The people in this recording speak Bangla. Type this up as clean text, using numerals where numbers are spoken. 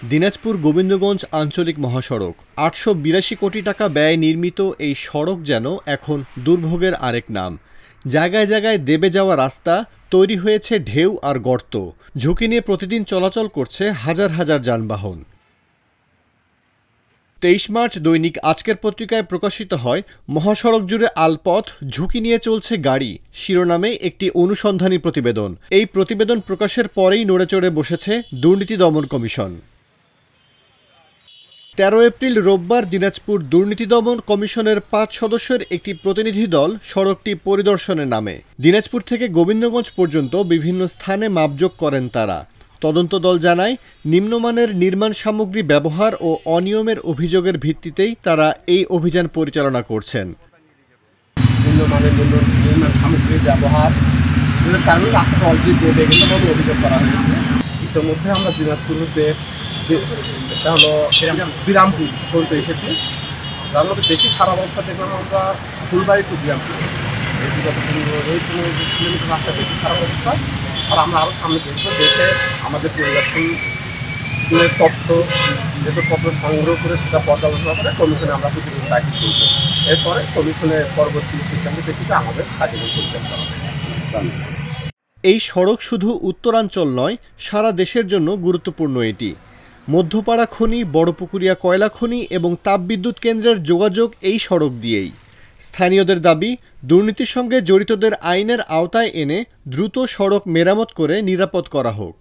দিনাজপুর গোবিন্দগঞ্জ আঞ্চলিক মহাসড়ক ৮৮২ কোটি টাকা ব্যয়ে নির্মিত এই সড়ক যেন এখন দুর্ভোগের আরেক নাম। জায়গায় জায়গায় দেবে যাওয়া রাস্তা, তৈরি হয়েছে ঢেউ আর গর্ত, ঝুঁকি নিয়ে প্রতিদিন চলাচল করছে হাজার হাজার যানবাহন। ২৩ মার্চ দৈনিক আজকের পত্রিকায় প্রকাশিত হয় মহাসড়ক জুড়ে আলপথ, ঝুঁকি নিয়ে চলছে গাড়ি শিরোনামে একটি অনুসন্ধানী প্রতিবেদন। এই প্রতিবেদন প্রকাশের পরেই নড়েচড়ে বসেছে দুর্নীতি দমন কমিশন। ১৩ এপ্রিল রোববার দিনাজপুর দুর্নীতি দমন কমিশনের ৫ সদস্যের একটি প্রতিনিধি দল সড়কটি পরিদর্শনে নামে। দিনাজপুর থেকে গোবিন্দগঞ্জ পর্যন্ত বিভিন্ন স্থানে মাপজোক করেন তারা। তদন্ত দল জানায়, নিম্নমানের নির্মাণ সামগ্রী ব্যবহার ও অনিয়মের অভিযোগের ভিত্তিতেই তারা এই অভিযান পরিচালনা করছেন। নিম্নমানের নির্মাণ সামগ্রী ব্যবহার কারণে রাস্তাটা অলরেডি বেড়ে গেছে বলে অভিযোগ করা হয়েছে। ইতিমধ্যে আমরা দিনাজপুরতে এটা হলো বিরামপুর পর্যন্ত এসেছি। তার মধ্যে বেশি খারাপ অবস্থা দেখলাম আমরা ফুলবাড়ি টু বিরামপুর, এই বিগত ১৫ কিলোমিটার রাস্তা বেশি খারাপ অবস্থা। আর আমরা আরও সামনে দেখবো, দেখে আমাদের পরিদর্শনের তথ্য সংগ্রহ করে সেটা পর্যালোচনা করে কমিশনে আমরা প্রতিদিন দাখিল করব। এরপরে কমিশনের পরবর্তী সিদ্ধান্তের ভিত্তিতে আমাদের কার্যক্রম পরিচালনা করা হবে। এই সড়ক শুধু উত্তরাঞ্চল নয়, সারা দেশের জন্য গুরুত্বপূর্ণ এটি। মধ্যপাড়া খনি, বড়পুকুরিয়া কয়লা খনি এবং তাপবিদ্যুৎ কেন্দ্রের যোগাযোগ এই সড়ক দিয়েই। স্থানীয়দের দাবি, দুর্নীতির সঙ্গে জড়িতদের আইনের আওতায় এনে দ্রুত সড়ক মেরামত করে নিরাপদ করা হোক।